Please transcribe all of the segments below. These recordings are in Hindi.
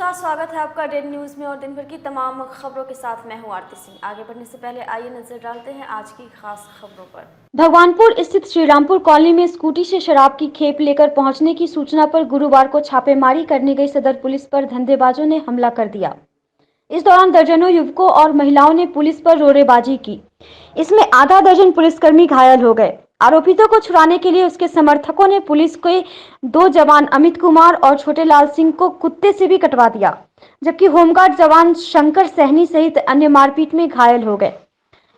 नमस्कार, स्वागत है आपका डेड न्यूज में और दिन भर की तमाम खबरों के साथ मैं हूं आरती सिंह। आगे बढ़ने से पहले आइए नजर डालते हैं आज की खास खबरों पर। भगवानपुर स्थित श्रीरामपुर कॉलोनी में स्कूटी से शराब की खेप लेकर पहुंचने की सूचना पर गुरुवार को छापेमारी करने गई सदर पुलिस पर धंधेबाजों ने हमला कर दिया। इस दौरान दर्जनों युवकों और महिलाओं ने पुलिस पर रोड़ेबाजी की। इसमें आधा दर्जन पुलिसकर्मी घायल हो गए। आरोपितों को छुड़ाने के लिए उसके समर्थकों ने पुलिस के 2 जवान अमित कुमार और छोटे लाल सिंह को कुत्ते से भी कटवा दिया, जबकि होमगार्ड जवान शंकर सहनी सहित अन्य मारपीट में घायल हो गए,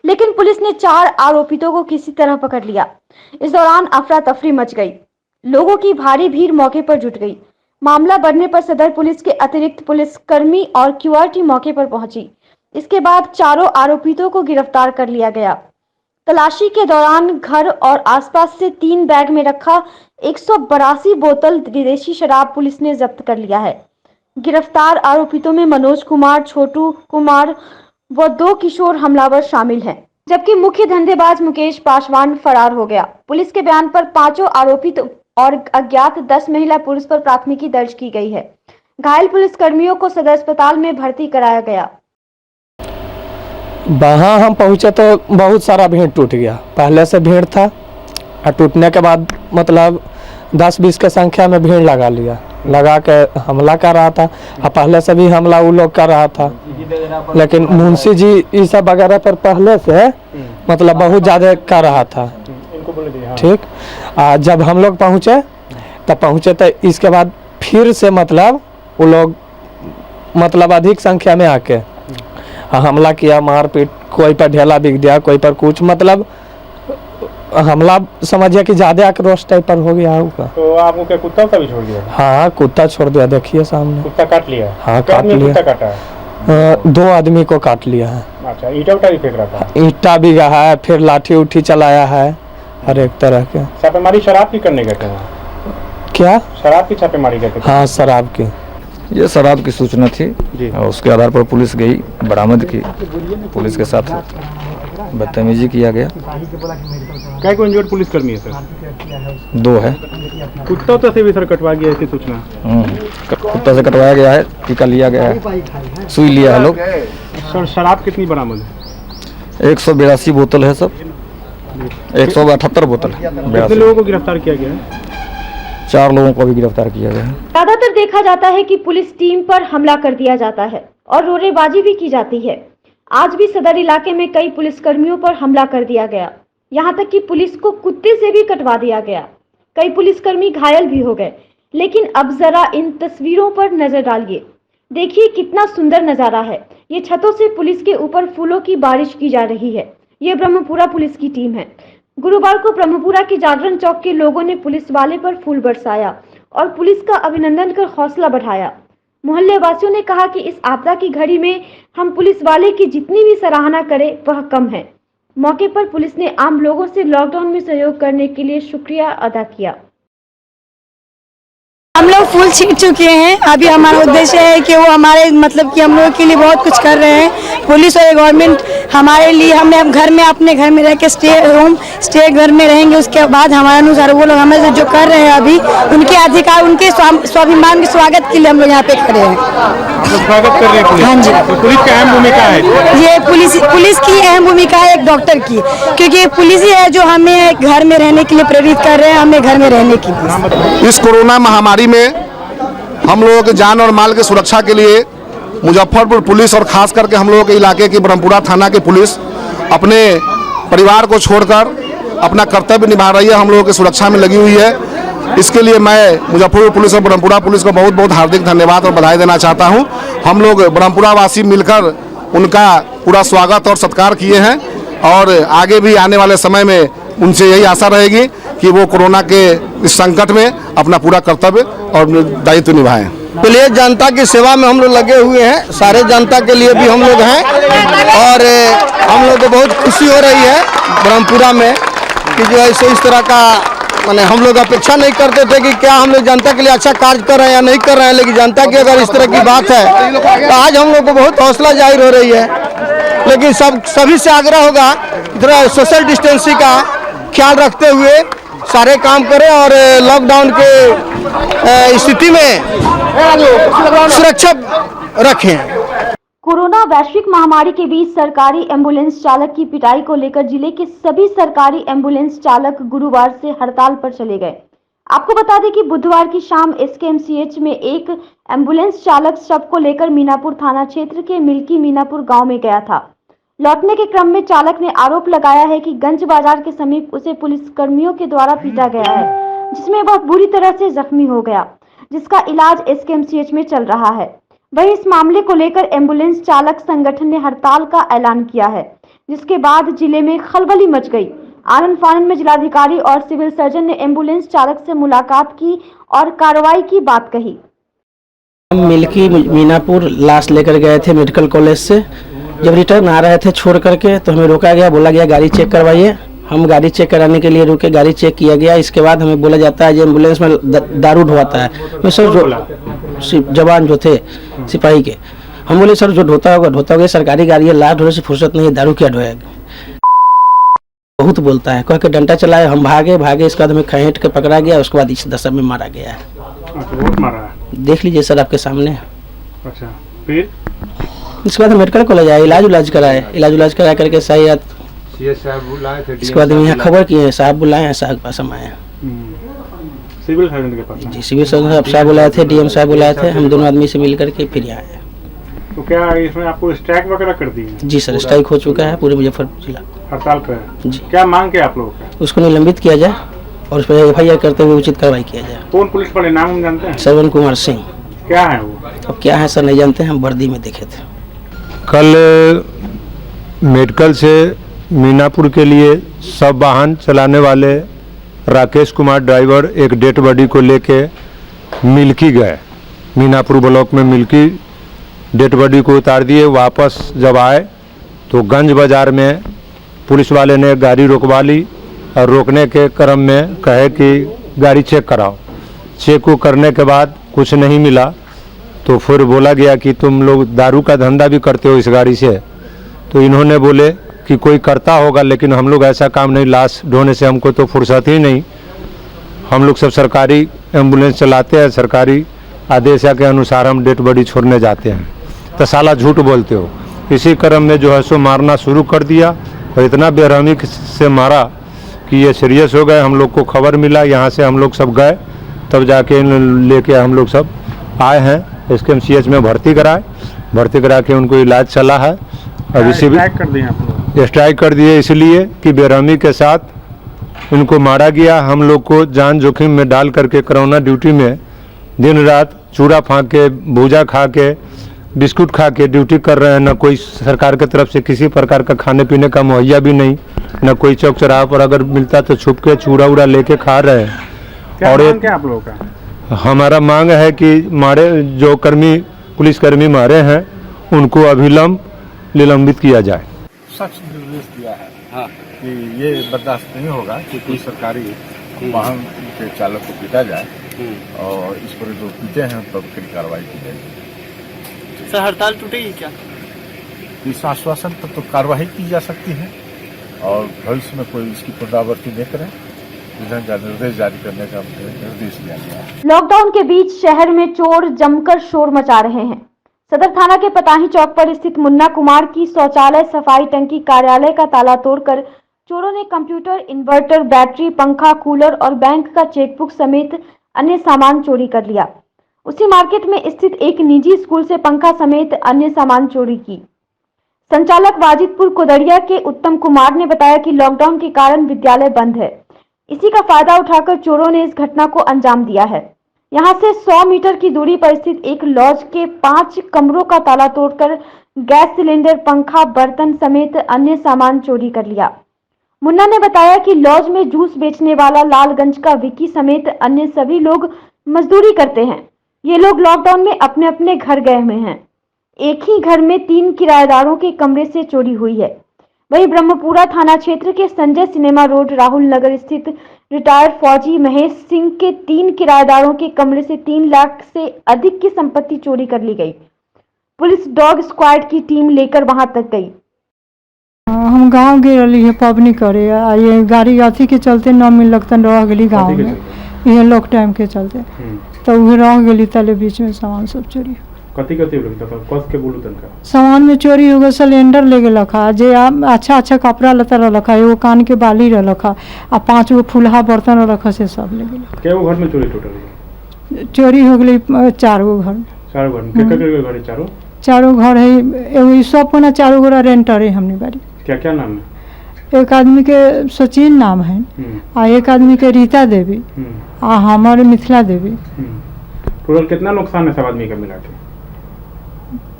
लेकिन पुलिस ने 4 आरोपितों को किसी तरह पकड़ लिया। इस दौरान अफरा तफरी मच गई। लोगों की भारी भीड़ मौके पर जुट गई। मामला बढ़ने पर सदर पुलिस के अतिरिक्त पुलिसकर्मी और क्यूआरटी मौके पर पहुंची। इसके बाद चारों आरोपितों को गिरफ्तार कर लिया गया। तलाशी के दौरान घर और आसपास से 3 बैग में रखा 182 बोतल विदेशी शराब पुलिस ने जब्त कर लिया है। गिरफ्तार आरोपितों में मनोज कुमार, छोटू कुमार व 2 किशोर हमलावर शामिल हैं, जबकि मुख्य धंधेबाज मुकेश पासवान फरार हो गया। पुलिस के बयान पर 5 आरोपित और अज्ञात 10 महिला पुरुष पर प्राथमिकी दर्ज की गई है। घायल पुलिसकर्मियों को सदर अस्पताल में भर्ती कराया गया। वहाँ हम पहुँचे तो बहुत सारा भीड़ टूट गया। पहले से भीड़ था और टूटने के बाद मतलब 10-20 के संख्या में भीड़ लगा के हमला कर रहा था। और पहले से भी हमला वो लोग कर रहा था, लेकिन मुंशी जी ये सब वगैरह पर पहले से मतलब बहुत ज़्यादा कर रहा था। ठीक, जब हम लोग पहुँचे तो इसके बाद फिर से मतलब वो लोग मतलब अधिक संख्या में आके हमला किया, मारपीट, कोई पर ढेला बिक दिया, कोई पर कुछ, मतलब हमला समझिए कि ज्यादा आक्रोश टाइप पर हो गया होगा। तो आपको क्या कुत्ता भी छोड़ दिया? हाँ, कुत्ता छोड़ दिया, देखिए सामने। कुत्ता काट लिया? हाँ, काट लिया। कुत्ता काटा है? 2 आदमी को काट लिया है। अच्छा, ईंटा भी फेंक रहा था? ईंटा भी गया है, फिर लाठी उठी चलाया है, हर एक तरह के। छापेमारी शराब की करने गए थे? क्या शराब की छापेमारी गए थे? हाँ, शराब की। ये शराब की सूचना थी और उसके आधार पर पुलिस गई, बरामद की। पुलिस के साथ बदतमीजी किया गया। क्या कोई इंजर्ड पुलिसकर्मी है सर? 2 है। कुत्ता से भी सर कटवा गया ऐसी सूचना? कुत्ता से कटवाया गया है, टीका लिया गया है, सुई लिया है लोग। सर शराब कितनी बरामद है? 182 बोतल है सब, 178 बोतल। कितने लोगों को गिरफ्तार किया गया है? 4 लोगों को भी गिरफ्तार किया गया है। ज्यादातर देखा जाता है कि पुलिस टीम पर हमला कर दिया जाता है और रोड़ेबाजी भी की जाती है। आज भी सदर इलाके में कई पुलिसकर्मियों पर हमला कर दिया गया, यहाँ तक कि पुलिस को कुत्ते से भी कटवा दिया गया। कई पुलिसकर्मी घायल भी हो गए। लेकिन अब जरा इन तस्वीरों पर नजर डालिए। देखिए कितना सुंदर नजारा है। ये छतों से पुलिस के ऊपर फूलों की बारिश की जा रही है। ये ब्रह्मपुरा पुलिस की टीम है। गुरुवार को ब्रह्मपुरा के जागरण चौक के लोगों ने पुलिस वाले पर फूल बरसाया और पुलिस का अभिनंदन कर हौसला बढ़ाया। मोहल्ले वासियों ने कहा कि इस आपदा की घड़ी में हम पुलिस वाले की जितनी भी सराहना करें वह कम है। मौके पर पुलिस ने आम लोगों से लॉकडाउन में सहयोग करने के लिए शुक्रिया अदा किया। हम लोग फूल छींट चुके हैं। अभी हमारा उद्देश्य है कि वो हमारे मतलब कि हम लोगों के लिए बहुत कुछ कर रहे हैं। पुलिस और गवर्नमेंट हमारे लिए, हमें अब घर में अपने घर में रह के स्टे घर में रहेंगे। उसके बाद हमारे अनुसार वो लोग हमें जो कर रहे हैं अभी, उनके अधिकार, उनके स्वाभिमान के स्वागत के लिए हम लोग यहाँ पे खड़े हैं। तो स्वागत कर रहे हैं पुलिस? हाँ जी। तो पुलिस की अहम भूमिका है? ये पुलिस की अहम भूमिका है एक डॉक्टर की, क्योंकि पुलिस ही है जो हमें घर में रहने के लिए प्रेरित कर रहे हैं, हमें घर में रहने के लिए। इस कोरोना महामारी में हम लोगों के जान और माल की सुरक्षा के लिए मुजफ्फरपुर पुलिस और खास करके हम लोगों के इलाके की ब्रह्मपुरा थाना की पुलिस अपने परिवार को छोड़कर अपना कर्तव्य निभा रही है, हम लोगों की सुरक्षा में लगी हुई है। इसके लिए मैं मुजफ्फरपुर पुलिस और ब्रह्मपुरा पुलिस को बहुत बहुत हार्दिक धन्यवाद और बधाई देना चाहता हूं। हम लोग ब्रह्मपुरा वासी मिलकर उनका पूरा स्वागत और सत्कार किए हैं और आगे भी आने वाले समय में उनसे यही आशा रहेगी कि वो कोरोना के इस संकट में अपना पूरा कर्तव्य और दायित्व निभाएं। पुलिस जनता की सेवा में हम लोग लगे हुए हैं, सारे जनता के लिए भी हम लोग हैं और हम लोग को बहुत खुशी हो रही है ब्रह्मपुरा में कि जो ऐसे इस तरह का माने हम लोग अपेक्षा नहीं करते थे कि क्या हम लोग जनता के लिए अच्छा कार्य कर रहे हैं या नहीं कर रहे हैं, लेकिन जनता की अगर इस तरह की बात है तो आज हम लोग को बहुत हौसला जाहिर हो रही है। लेकिन सभी से आग्रह होगा थोड़ा सोशल डिस्टेंसिंग का ख्याल रखते हुए सारे काम करें और लॉकडाउन के स्थिति में सुरक्षित रखें। कोरोना वैश्विक महामारी के बीच सरकारी एम्बुलेंस चालक की पिटाई को लेकर जिले के सभी सरकारी एम्बुलेंस चालक गुरुवार से हड़ताल पर चले गए। आपको बता दें कि बुधवार की शाम एसकेएमसीएच में एक एम्बुलेंस चालक शव को लेकर मीनापुर थाना क्षेत्र के मिल्की मीनापुर गांव में गया था। लौटने के क्रम में चालक ने आरोप लगाया है कि गंज बाजार के समीप उसे पुलिस कर्मियों के द्वारा पीटा गया है, जिसमें वह बुरी तरह से जख्मी हो गया, जिसका इलाज एसकेएमसीएच में चल रहा है। वहीं इस मामले को लेकर एम्बुलेंस चालक संगठन ने हड़ताल का ऐलान किया है, जिसके बाद जिले में खलबली मच गई। आनंद फानन में जिलाधिकारी और सिविल सर्जन ने एम्बुलेंस चालक से मुलाकात की और कार्रवाई की बात कही। हम मिल्की मीनापुर लाश लेकर गए थे मेडिकल कॉलेज से। जब रिटर्न आ रहे थे छोड़ करके तो हमें रोका गया, बोला गया गाड़ी चेक करवाइए। हम गाड़ी चेक कराने के लिए रुके, गाड़ी चेक किया गया। इसके बाद हमें बोला जाता है जो एम्बुलेंस में दारू ढोता है। मैं सर जो जवान जो थे सिपाही के, हम बोले सर जो ढोता होगा, सरकारी गाड़ी है, लाश ढोने से फुर्सत नहीं, दारू क्या ढोएगा। बहुत बोलता है, कह के डंडा चलाए, हम भागे। इसके बाद हमें खहेट के पकड़ा गया, उसके बाद इस दशा में मारा गया है। बहुत मारा है, देख लीजिए सर आपके सामने। अच्छा, फिर इसके बाद मेडिकल कॉलेज आए, इलाज करा करके सही रात इसके बाद यहाँ खबर किए हैं, साहब बुलाए हैं, साहब के पास हम आए हैं। सिविल सर्जन के पास? जी, सिविल सर्जन साहब बुलाए थे, डीएम साहब बुलाए थे, हम दोनों आदमी से मिल करके फिर यहाँ आए। तो क्या इसमें आपको स्ट्राइक वगैरह कर दी है? जी सर, स्ट्राइक हो चुका है पूरे मुजफ्फरपुर जिला। हड़ताल पर है जी। क्या मांग क्या आप लोगों का? उसको निलंबित किया जाए और उस पर FIR करते हुए उचित कार्रवाई किया जाए। कौन पुलिस वाले नाम हम जानते हैं? श्रवण कुमार सिंह। क्या है वो? अब क्या है सर नहीं जानते हैं, हम वर्दी में देखे थे। कल मेडिकल से मीनापुर के लिए सब वाहन चलाने वाले राकेश कुमार ड्राइवर एक डेड बॉडी को लेके मिल्की गए। मीनापुर ब्लॉक में मिल्की डेड बॉडी को उतार दिए। वापस जब आए तो गंज बाजार में पुलिस वाले ने गाड़ी रोकवा ली और रोकने के क्रम में कहे कि गाड़ी चेक कराओ। चेक को करने के बाद कुछ नहीं मिला तो फिर बोला गया कि तुम लोग दारू का धंधा भी करते हो इस गाड़ी से। तो इन्होंने बोले कि कोई करता होगा, लेकिन हम लोग ऐसा काम नहीं, लाश ढोने से हमको तो फुर्सत ही नहीं। हम लोग सब सरकारी एम्बुलेंस चलाते हैं, सरकारी आदेश के अनुसार हम डेड बॉडी छोड़ने जाते हैं। तो साला झूठ बोलते हो। इसी क्रम में जो है सो मारना शुरू कर दिया और इतना बेरहमी से मारा कि ये सीरियस हो गए। हम लोग को खबर मिला, यहाँ से हम लोग सब गए, तब जाके लेके हम लोग सब आए हैं। SKMCH में भर्ती करा के उनको इलाज चला है। अब इसी स्ट्राइक कर दिए इसलिए कि बेरहमी के साथ इनको मारा गया। हम लोग को जान जोखिम में डाल करके कोरोना ड्यूटी में दिन रात चूड़ा फाँक के, भूजा खा के, बिस्कुट खा के ड्यूटी कर रहे हैं। न कोई सरकार की तरफ से किसी प्रकार का खाने पीने का मुहैया भी नहीं, न कोई चौक चौराहा पर अगर मिलता तो छुप के चूड़ा उड़ा लेके खा रहे हैं। और क्या आप लोगों का? हमारा मांग है कि मारे जो पुलिसकर्मी मारे हैं उनको अभिलंब निलंबित किया जाए। सख्त निर्देश दिया है हाँ, कि ये बर्दाश्त नहीं होगा कि कोई सरकारी वाहन के चालक को पीटा जाए और इस पर जो पीटे हैं तब फिर कार्रवाई की जाएगी। सर हड़ताल टूटेगी क्या? इस आश्वासन पर तो कार्रवाई की जा सकती है और भविष्य में कोई इसकी पुनरावृत्ति न करें, विधान का निर्देश जारी करने का निर्देश दिया गया है। लॉकडाउन के बीच शहर में चोर जमकर शोर मचा रहे हैं। सदर थाना के पताही चौक पर स्थित मुन्ना कुमार की शौचालय सफाई टंकी कार्यालय का ताला तोड़कर चोरों ने कंप्यूटर, इन्वर्टर, बैटरी, पंखा, कूलर और बैंक का चेकबुक समेत अन्य सामान चोरी कर लिया। उसी मार्केट में स्थित एक निजी स्कूल से पंखा समेत अन्य सामान चोरी की। संचालक वाजिदपुर कोदड़िया के उत्तम कुमार ने बताया कि लॉकडाउन के कारण विद्यालय बंद है। इसी का फायदा उठाकर चोरों ने इस घटना को अंजाम दिया है। यहां से 100 मीटर की दूरी पर स्थित एक लॉज के 5 कमरों का ताला तोड़कर गैस सिलेंडर, पंखा, बर्तन समेत अन्य सामान चोरी कर लिया। मुन्ना ने बताया कि लॉज में जूस बेचने वाला लालगंज का विकी समेत अन्य सभी लोग मजदूरी करते हैं। ये लोग लॉकडाउन में अपने अपने घर गए हुए हैं। एक ही घर में 3 किराएदारों के कमरे से चोरी हुई है। वहीं ब्रह्मपुरा थाना क्षेत्र के संजय सिनेमा रोड, राहुल नगर स्थित रिटायर्ड फौजी महेश सिंह के 3 किराएदारों के कमरे से 3 लाख से अधिक की संपत्ति चोरी कर ली गई। पुलिस डॉग स्क्वाड की टीम लेकर वहां तक गई। हम गांव गे रही है पबनी करे, ये गाड़ी अथी के चलते 9 मिनट लगता रह गई गाँव में। ये लोग टाइम के चलते तो वही रह गई तले बीच में सामान सब चोरी कथी कथी लगता था कस के बोलू तनका सामान में चोरी हो गया सिलेंडर ले गए रखा जे अच्छा अच्छा कपड़ा लता रखा एगो कान के बाली रखा आ 5 गो फुलहा बर्तन रखा से सब ले गए क्या वो घर में चोरी टोटल चोरी हो गई 4 गो घर 4 घर में के घर है चारों घर है एगो सब को ना 4 गो रेंटर है हमने बारी क्या क्या नाम है एक आदमी के सचिन नाम है आ एक आदमी के रीता देवी आ हमारे मिथिला देवी टोटल कितना नुकसान है सब आदमी का मिला के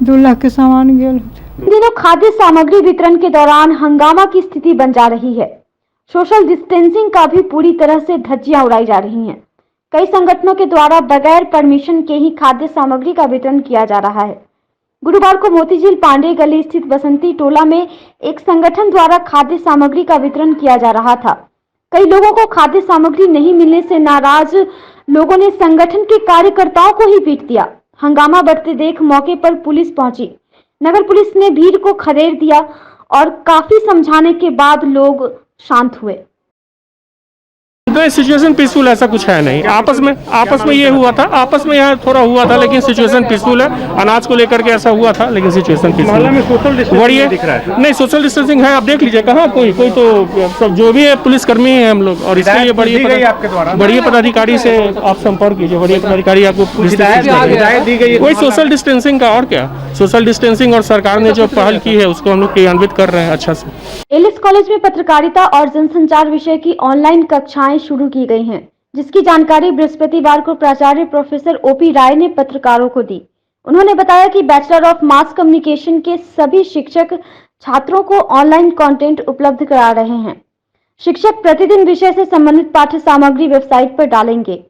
2 लाख के सामान गेल इन दिनों खाद्य सामग्री वितरण के दौरान हंगामा की स्थिति बन जा रही है। सोशल डिस्टेंसिंग का भी पूरी तरह से धज्जियां उड़ाई जा रही हैं। कई संगठनों के द्वारा बगैर परमिशन के ही खाद्य सामग्री का वितरण किया जा रहा है। गुरुवार को मोतीझील पांडे गली स्थित बसंती टोला में एक संगठन द्वारा खाद्य सामग्री का वितरण किया जा रहा था। कई लोगों को खाद्य सामग्री नहीं मिलने से नाराज लोगों ने संगठन के कार्यकर्ताओं को ही पीट दिया। हंगामा बढ़ते देख मौके पर पुलिस पहुंची। नगर पुलिस ने भीड़ को खदेड़ दिया और काफी समझाने के बाद लोग शांत हुए। तो सिचुएशन पीसफुल ऐसा कुछ है नहीं। आपस में ये हुआ था, आपस में यहाँ थोड़ा हुआ था, लेकिन सिचुएशन पीसफुल है। अनाज को लेकर के ऐसा हुआ था, लेकिन सिचुएशन पीसफुल है। सोशल डिस्टेंसिंग दिख रहा है नहीं, सोशल डिस्टेंसिंग है। आप देख लीजिए कहाँ कोई तो सब जो भी है पुलिसकर्मी है हम लोग, और इसके लिए बड़ी पदाधिकारी से आप संपर्क कीजिए। बड़ी पदाधिकारी आपको वही सोशल डिस्टेंसिंग का, और क्या सोशल डिस्टेंसिंग, और सरकार ने जो पहल की है उसको हम लोग क्रियान्वित कर रहे हैं अच्छा से। एलिस कॉलेज में पत्रकारिता और जनसंचार विषय की ऑनलाइन कक्षाएं शुरू की गई हैं, जिसकी जानकारी बृहस्पतिवार को प्राचार्य प्रोफेसर ओपी राय ने पत्रकारों को दी। उन्होंने बताया कि बैचलर ऑफ मास कम्युनिकेशन के सभी शिक्षक छात्रों को ऑनलाइन कंटेंट उपलब्ध करा रहे हैं। शिक्षक प्रतिदिन विषय से संबंधित पाठ्य सामग्री वेबसाइट पर डालेंगे।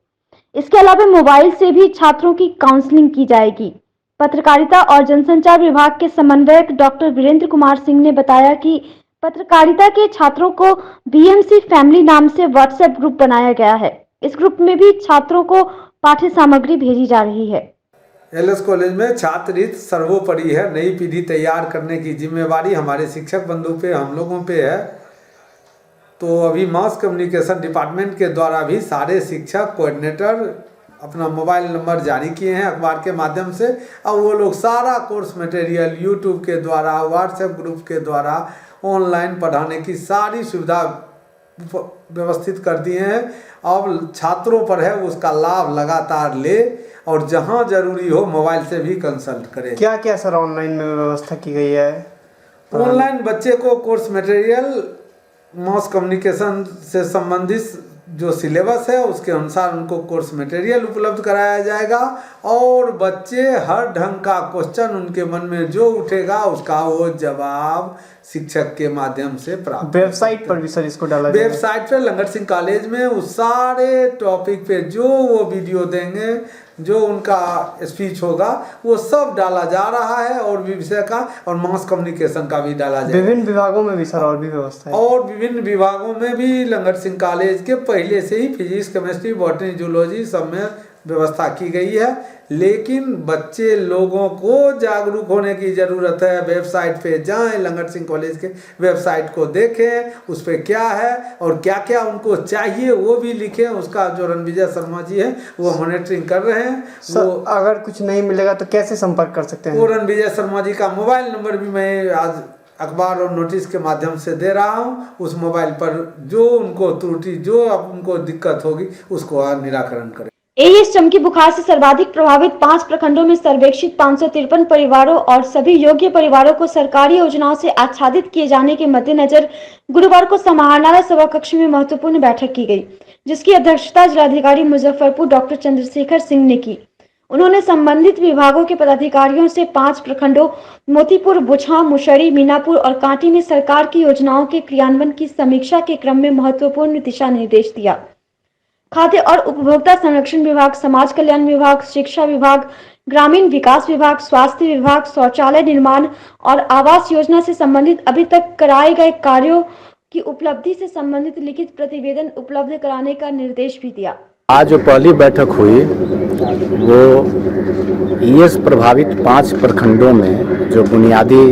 इसके अलावा मोबाइल से भी छात्रों की काउंसलिंग की जाएगी। पत्रकारिता और जनसंचार विभाग के समन्वयक डॉक्टर वीरेंद्र कुमार सिंह ने बताया कि पत्रकारिता के छात्रों को बीएमसी फैमिली नाम से व्हाट्सएप ग्रुप बनाया गया है। इस ग्रुप में भी छात्रों को पाठ्य सामग्री भेजी जा रही है। एलिस कॉलेज में छात्र हित सर्वोपरि है। नई पीढ़ी तैयार करने की जिम्मेवारी हमारे शिक्षक बंधु पे, हम लोगों पे है। तो अभी मास कम्युनिकेशन डिपार्टमेंट के द्वारा भी सारे शिक्षक कोऑर्डिनेटर अपना मोबाइल नंबर जारी किए हैं अखबार के माध्यम से, और वो लोग सारा कोर्स मटेरियल यूट्यूब के द्वारा, व्हाट्सएप ग्रुप के द्वारा ऑनलाइन पढ़ाने की सारी सुविधा व्यवस्थित कर दिए हैं। अब छात्रों पर है उसका लाभ लगातार ले, और जहां जरूरी हो मोबाइल से भी कंसल्ट करें। क्या क्या सर ऑनलाइन में व्यवस्था की गई है? ऑनलाइन बच्चे को कोर्स मटेरियल मास कम्युनिकेशन से संबंधित जो सिलेबस है उसके अनुसार उनको कोर्स मटेरियल उपलब्ध कराया जाएगा, और बच्चे हर ढंग का क्वेश्चन उनके मन में जो उठेगा उसका वो जवाब शिक्षक के माध्यम से प्राप्त। वेबसाइट पर भी सर इसको डाला जाएगा? वेबसाइट पर लंगट सिंह कॉलेज में उस सारे टॉपिक पे जो वो वीडियो देंगे, जो उनका स्पीच होगा, वो सब डाला जा रहा है, और भी विषय का और मास कम्युनिकेशन का भी डाला जाएगा। विभिन्न विभागों में भी सर और भी व्यवस्था है? और विभिन्न विभागों में भी लंगट सिंह कॉलेज के पहले से ही फिजिक्स, केमिस्ट्री, बॉटनी, जूलॉजी सब में व्यवस्था की गई है। लेकिन बच्चे लोगों को जागरूक होने की ज़रूरत है। वेबसाइट पे जाएं, लंगट सिंह कॉलेज के वेबसाइट को देखें, उस पर क्या है और क्या क्या उनको चाहिए वो भी लिखें। उसका जो रणविजय शर्मा जी है वो मॉनिटरिंग कर रहे हैं। वो अगर कुछ नहीं मिलेगा तो कैसे संपर्क कर सकते हैं? वो रणविजय शर्मा जी का मोबाइल नंबर भी मैं आज अखबार और नोटिस के माध्यम से दे रहा हूँ। उस मोबाइल पर जो उनको त्रुटि, जो उनको दिक्कत होगी उसको निराकरण करें। एईएस चमकी बुखार से सर्वाधिक प्रभावित 5 प्रखंडों में सर्वेक्षित 553 परिवारों और सभी योग्य परिवारों को सरकारी योजनाओं से आच्छादित किए जाने के मद्देनजर गुरुवार को समाहरणालय सभा कक्ष में महत्वपूर्ण बैठक की गई, जिसकी अध्यक्षता जिलाधिकारी मुजफ्फरपुर डॉक्टर चंद्रशेखर सिंह ने की। उन्होंने संबंधित विभागों के पदाधिकारियों से 5 प्रखंडों मोतीपुर, बुछां, मुशरी, मीनापुर और कांटी में सरकार की योजनाओं के क्रियान्वयन की समीक्षा के क्रम में महत्वपूर्ण दिशा निर्देश दिया। खाद्य और उपभोक्ता संरक्षण विभाग, समाज कल्याण विभाग, शिक्षा विभाग, ग्रामीण विकास विभाग, स्वास्थ्य विभाग, शौचालय निर्माण और आवास योजना से संबंधित अभी तक कराए गए कार्यों की उपलब्धि से संबंधित लिखित प्रतिवेदन उपलब्ध कराने का निर्देश भी दिया। आज जो पहली बैठक हुई वो ईएस प्रभावित 5 प्रखंडों में जो बुनियादी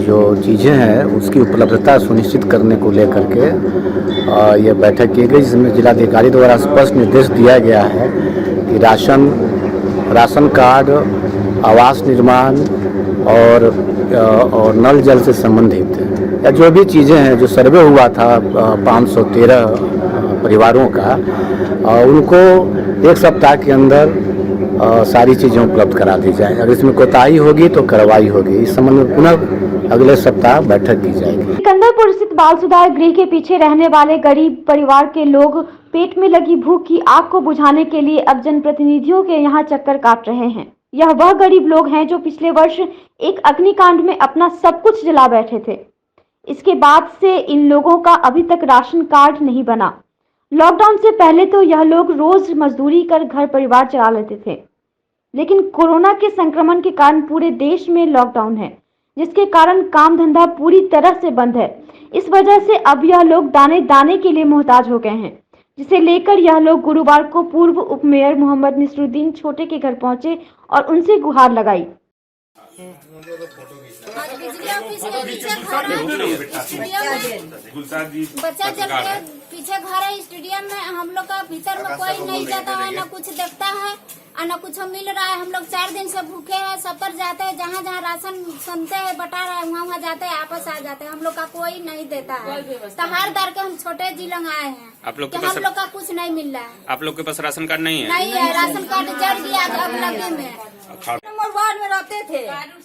जो चीज़ें हैं उसकी उपलब्धता सुनिश्चित करने को लेकर के ये बैठक की गई, जिसमें जिलाधिकारी द्वारा स्पष्ट निर्देश दिया गया है कि राशन कार्ड, आवास निर्माण और नल जल से संबंधित या जो भी चीज़ें हैं, जो सर्वे हुआ था 513 परिवारों का, उनको एक सप्ताह के अंदर सारी चीज़ें उपलब्ध करा दी जाए। अगर इसमें कोताही होगी तो कार्रवाई होगी। इस संबंध में पुनः अगले सप्ताह बैठक की जाएगी। सिकंदरपुर स्थित बाल सुधार गृह के पीछे रहने वाले गरीब परिवार के लोग पेट में लगी भूख की आग को बुझाने के लिए अब जनप्रतिनिधियों के यहाँ चक्कर काट रहे हैं। यह वह गरीब लोग हैं जो पिछले वर्ष एक अग्निकांड में अपना सब कुछ जला बैठे थे। इसके बाद से इन लोगों का अभी तक राशन कार्ड नहीं बना। लॉकडाउन से पहले तो यह लोग रोज मजदूरी कर घर परिवार चला लेते थे, लेकिन कोरोना के संक्रमण के कारण पूरे देश में लॉकडाउन है, जिसके कारण काम धंधा पूरी तरह से बंद है। इस वजह से अब यह लोग दाने दाने के लिए मोहताज हो गए हैं, जिसे लेकर यह लोग गुरुवार को पूर्व उप मेयर मोहम्मद निसरुद्दीन छोटे के घर पहुंचे और उनसे गुहार लगाई। बच्चा जल के पीछे घर है स्टेडियम में, हम लोग का भीतर में कोई नहीं जाता है, न कुछ देखता है और न कुछ मिल रहा है। हम लोग 4 दिन से भूखे हैं, सब पर जाते हैं, जहाँ जहाँ राशन सुनते हैं बटा रहा है वहाँ जाते हैं, आपस आ जाते हैं। हम लोग का कोई नहीं देता है। तहार दर के हम छोटे जिलों आए हैं, आप लोग हम लोग का कुछ नहीं मिल रहा है। आप लोग के पास राशन कार्ड नहीं है? नहीं है, राशन कार्ड जल गया अगलगे में। नंबर वार्ड में रहते थे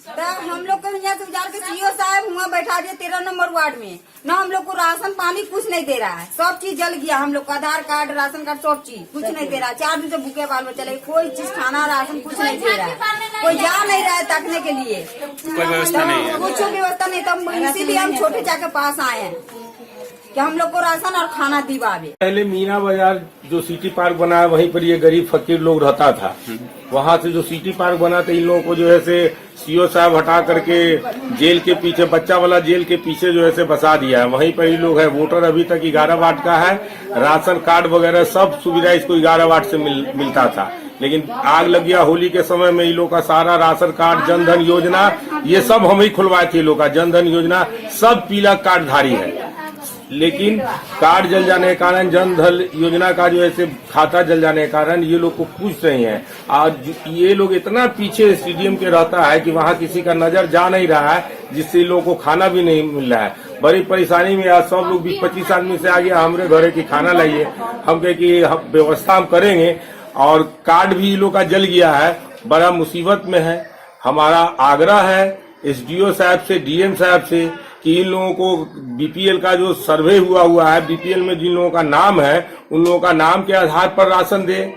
तो हम लोग को यहाँ से उजार के सीओ साहब वहाँ बैठा दिए 13 नंबर वार्ड में। न हम लोग को राशन पानी कुछ नहीं दे रहा है, सब चीज जल गया। हम लोग को आधार कार्ड, राशन कार्ड, सब चीज कुछ नहीं दे रहा है। 4 दिन से भूखे बाल बच्चे लगे, कोई चीज खाना राशन कुछ नहीं दे रहा है। कोई जा नहीं रहा है तकने के लिए, कोई व्यवस्था नहीं है, कुछ व्यवस्था नहीं। तो इसीलिए हम छोटे चा के पास आए हैं कि हम लोग को राशन और खाना दिवावे। पहले मीना बाजार जो सिटी पार्क बना है वहीं पर ये गरीब फकीर लोग रहता था। वहाँ से जो सिटी पार्क बना था इन लोगों को जो है से सीओ साहब हटा करके जेल के पीछे, बच्चा वाला जेल के पीछे जो है से बसा दिया है। वहीं पर ही लोग है। वोटर अभी तक 11 वार्ड का है, राशन कार्ड वगैरह सब सुविधा इसको 11 वार्ड से मिलता था। लेकिन आग लग गया होली के समय में इन लोग का सारा राशन कार्ड, जनधन योजना, ये सब हम ही खुलवाए थे। लोग का जनधन योजना सब पीला कार्डधारी है, लेकिन कार्ड जल जाने के कारण, जन धन योजना का जो है खाता जल जाने के कारण ये लोग को पूछ रहे हैं। आज ये लोग इतना पीछे स्टेडियम के रहता है कि वहाँ किसी का नजर जा नहीं रहा है, जिससे लोगों को खाना भी नहीं मिल रहा है। बड़ी परेशानी में आज सब लोग 20-25 आदमी से आ गया हमारे घरे की खाना लाइए। हम कहे कि व्यवस्था हम करेंगे, और कार्ड भी लोग का जल गया है, बड़ा मुसीबत में है। हमारा आग्रह है एसडीओ साहब से, डीएम साहब से कि इन लोगों को बीपीएल का जो सर्वे हुआ है, बीपीएल में जिन लोगों का नाम है उन लोगों का नाम के आधार पर राशन दे,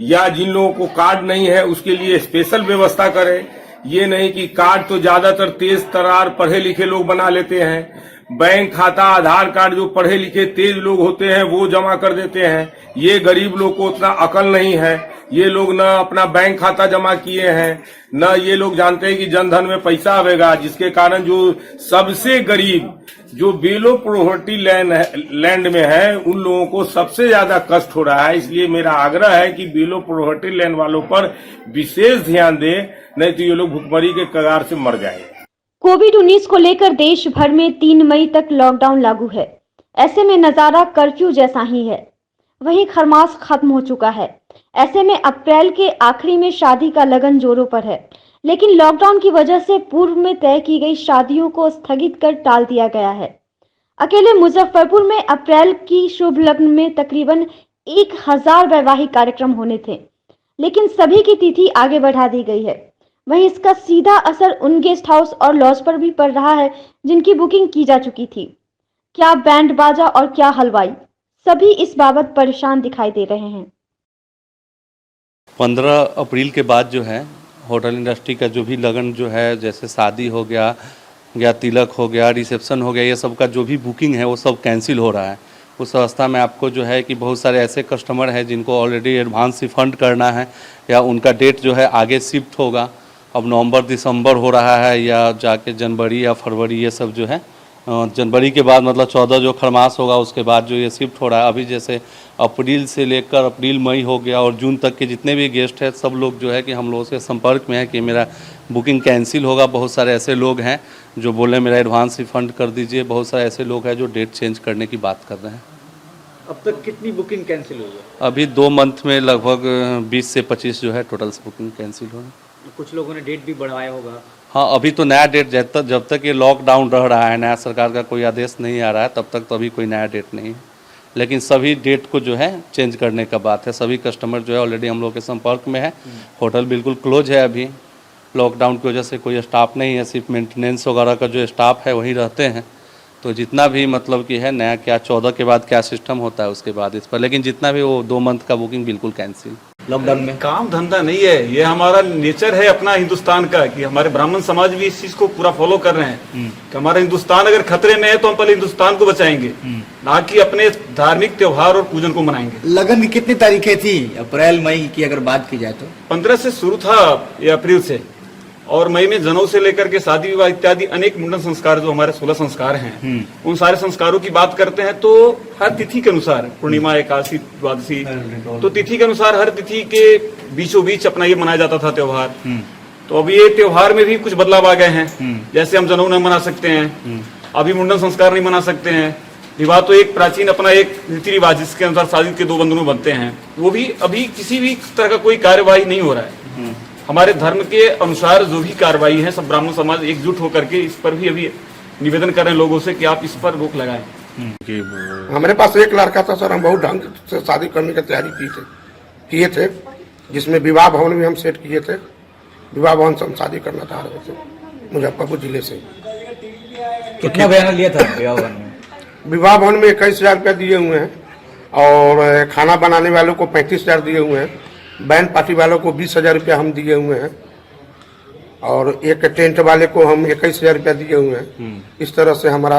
या जिन लोगों को कार्ड नहीं है उसके लिए स्पेशल व्यवस्था करे। ये नहीं कि कार्ड तो ज्यादातर तेज तरार पढ़े लिखे लोग बना लेते हैं। बैंक खाता, आधार कार्ड जो पढ़े लिखे तेज लोग होते हैं वो जमा कर देते हैं। ये गरीब लोग को उतना अकल नहीं है। ये लोग न अपना बैंक खाता जमा किए हैं, न ये लोग जानते हैं कि जनधन में पैसा आवेगा, जिसके कारण जो सबसे गरीब जो बिलो प्रोवर्टी लैंड में है उन लोगों को सबसे ज्यादा कष्ट हो रहा है। इसलिए मेरा आग्रह है कि बिलो प्रोवर्टी लैंड वालों पर विशेष ध्यान दे, नहीं तो ये लोग भुखमरी के कगार से मर जाएंगे। कोविड-19 को लेकर देश भर में 3 मई तक लॉकडाउन लागू है। ऐसे में नजारा कर्फ्यू जैसा ही है। वहीं खरमास खत्म हो चुका है। ऐसे में अप्रैल के आखिरी में शादी का लगन जोरों पर है, लेकिन लॉकडाउन की वजह से पूर्व में तय की गई शादियों को स्थगित कर टाल दिया गया है। अकेले मुजफ्फरपुर में अप्रैल की शुभ लग्न में तकरीबन 1000 वैवाहिक कार्यक्रम होने थे, लेकिन सभी की तिथि आगे बढ़ा दी गई है। वहीं इसका सीधा असर उन गेस्ट हाउस और लॉज पर भी पड़ रहा है जिनकी बुकिंग की जा चुकी थी। क्या बैंड बाजा और क्या हलवाई, सभी इस बाबत परेशान दिखाई दे रहे हैं। 15 अप्रैल के बाद जो है होटल इंडस्ट्री का जो भी लगन जो है, जैसे शादी हो गया या तिलक हो गया, रिसेप्शन हो गया, ये सब का जो भी बुकिंग है वो सब कैंसिल हो रहा है। उस अवस्था में आपको जो है कि बहुत सारे ऐसे कस्टमर हैं जिनको ऑलरेडी एडवांस रिफंड करना है, या उनका डेट जो है आगे शिफ्ट होगा। अब नवंबर दिसंबर हो रहा है या जाके जनवरी या फरवरी, ये सब जो है जनवरी के बाद मतलब 14 जो खरमास होगा उसके बाद जो ये शिफ्ट हो रहा है। अभी जैसे अप्रैल से लेकर अप्रैल मई हो गया और जून तक के जितने भी गेस्ट हैं सब लोग जो है कि हम लोगों से संपर्क में है कि मेरा बुकिंग कैंसिल होगा। बहुत सारे ऐसे लोग हैं जो बोले मेरा एडवांस रिफंड कर दीजिए। बहुत सारे ऐसे लोग हैं जो डेट चेंज करने की बात कर रहे हैं। अब तक कितनी बुकिंग कैंसिल हुई है? अभी 2 मंथ में लगभग 20 से 25 जो है टोटल बुकिंग कैंसिल हो रही है। कुछ लोगों ने डेट भी बढ़वाया होगा। हाँ, अभी तो नया डेट जब तक ये लॉकडाउन रह रहा है, नया सरकार का कोई आदेश नहीं आ रहा है, तब तक तो अभी कोई नया डेट नहीं है। लेकिन सभी डेट को जो है चेंज करने का बात है। सभी कस्टमर जो है ऑलरेडी हम लोग के संपर्क में है। होटल बिल्कुल क्लोज है अभी, लॉकडाउन की वजह से कोई स्टाफ नहीं है, सिर्फ मेंटेनेंस वगैरह का जो स्टाफ है वही रहते हैं। तो जितना भी मतलब कि है नया क्या 14 के बाद क्या सिस्टम होता है उसके बाद इस पर, लेकिन जितना भी वो 2 मंथ का बुकिंग बिल्कुल कैंसिल। लॉकडाउन में काम धंधा नहीं है, ये हमारा नेचर है अपना हिंदुस्तान का, कि हमारे ब्राह्मण समाज भी इस चीज को पूरा फॉलो कर रहे हैं कि हमारा हिंदुस्तान अगर खतरे में है तो हम पहले हिंदुस्तान को बचाएंगे, ना कि अपने धार्मिक त्योहार और पूजन को मनाएंगे। लगन की कितनी तारीखें थी? अप्रैल मई की अगर बात की जाए तो 15 से शुरू था ये अप्रैल से, और मई में जनेऊ से लेकर के शादी विवाह इत्यादि अनेक मुंडन संस्कार जो हमारे 16 संस्कार हैं, उन सारे संस्कारों की बात करते हैं तो हर तिथि के अनुसार, पूर्णिमा, एकादशी, द्वादशी, तो तिथि के अनुसार हर तिथि के बीचों बीच अपना ये मनाया जाता था त्योहार। तो अब ये त्योहार में भी कुछ बदलाव आ गए हैं। जैसे हम जनेऊ नहीं मना सकते हैं, अभी मुंडन संस्कार नहीं मना सकते हैं। विवाह तो एक प्राचीन अपना एक रीति रिवाज जिसके अनुसार शादी के 2 बंधनों बनते हैं, वो भी अभी किसी भी तरह का कोई कार्यवाही नहीं हो रहा है। हमारे धर्म के अनुसार जो भी कार्रवाई है, सब ब्राह्मण समाज एकजुट होकर के इस पर भी अभी निवेदन कर रहे हैं लोगों से कि आप इस पर रोक लगाएं। हमारे पास एक लड़का था सर, हम बहुत ढंग से शादी करने की तैयारी किए थे, जिसमें विवाह भवन भी हम सेट किए थे। विवाह भवन से हम शादी करना चाह रहे थे मुजफ्फरपुर जिले से। कितना बयाना लिया था विवाह भवन में? विवाह भवन में 21,000 रुपया दिए हुए हैं, और खाना बनाने वालों को 35,000 दिए हुए हैं, बैंड पार्टी वालों को 20,000 रुपया हम दिए हुए हैं, और एक टेंट वाले को हम 21,000 रुपया दिए हुए हैं। इस तरह से हमारा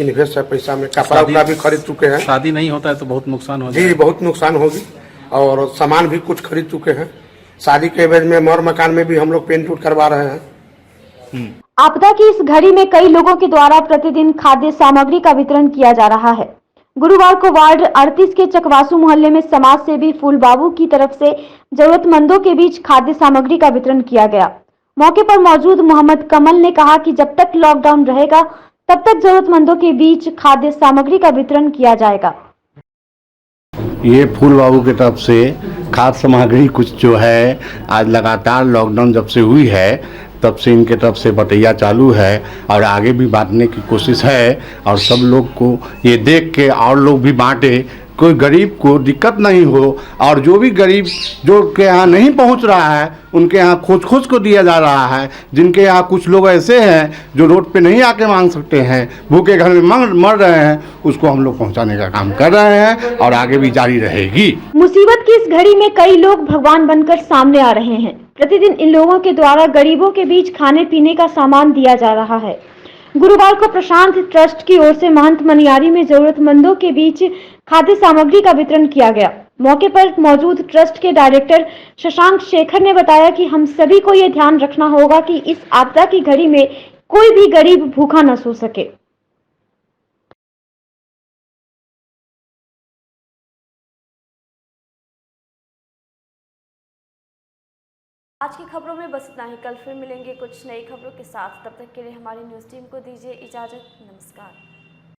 इन्वेस्ट है पैसा में। कपड़ा उपड़ा भी खरीद चुके हैं। शादी नहीं होता है तो बहुत नुकसान हो जी, बहुत नुकसान होगी, और सामान भी कुछ खरीद चुके हैं। शादी के एवज में मोर मकान में भी हम लोग पेंट उट करवा रहे हैं। आपदा की इस घड़ी में कई लोगों के द्वारा प्रतिदिन खाद्य सामग्री का वितरण किया जा रहा है। गुरुवार को वार्ड 38 के चकवासू मोहल्ले में समाज सेवी फूल बाबू की तरफ से जरूरतमंदों के बीच खाद्य सामग्री का वितरण किया गया। मौके पर मौजूद मोहम्मद कमल ने कहा कि जब तक लॉकडाउन रहेगा तब तक जरूरतमंदों के बीच खाद्य सामग्री का वितरण किया जाएगा। ये फूल बाबू की तरफ से खाद्य सामग्री कुछ जो है, आज लगातार लॉकडाउन जब से हुई है तब से इनके तरफ से बटैया चालू है, और आगे भी बांटने की कोशिश है, और सब लोग को ये देख के और लोग भी बांटे, कोई गरीब को दिक्कत नहीं हो, और जो भी गरीब जो के यहाँ नहीं पहुँच रहा है उनके यहाँ खोज को दिया जा रहा है। जिनके यहाँ कुछ लोग ऐसे हैं जो रोड पे नहीं आके मांग सकते हैं, भूखे घर में मर रहे हैं, उसको हम लोग पहुँचाने का काम कर रहे हैं, और आगे भी जारी रहेगी। मुसीबत की इस घड़ी में कई लोग भगवान बनकर सामने आ रहे हैं। प्रतिदिन इन लोगों के द्वारा गरीबों के बीच खाने पीने का सामान दिया जा रहा है। गुरुवार को प्रशांत ट्रस्ट की ओर से महंत मनियारी में जरूरतमंदों के बीच खाद्य सामग्री का वितरण किया गया। मौके पर मौजूद ट्रस्ट के डायरेक्टर शशांक शेखर ने बताया कि हम सभी को ये ध्यान रखना होगा कि इस आपदा की घड़ी में कोई भी गरीब भूखा न सो सके। आज की खबरों में बस इतना ही। कल फिर मिलेंगे कुछ नई खबरों के साथ। तब तक के लिए हमारी न्यूज़ टीम को दीजिए इजाज़त। नमस्कार।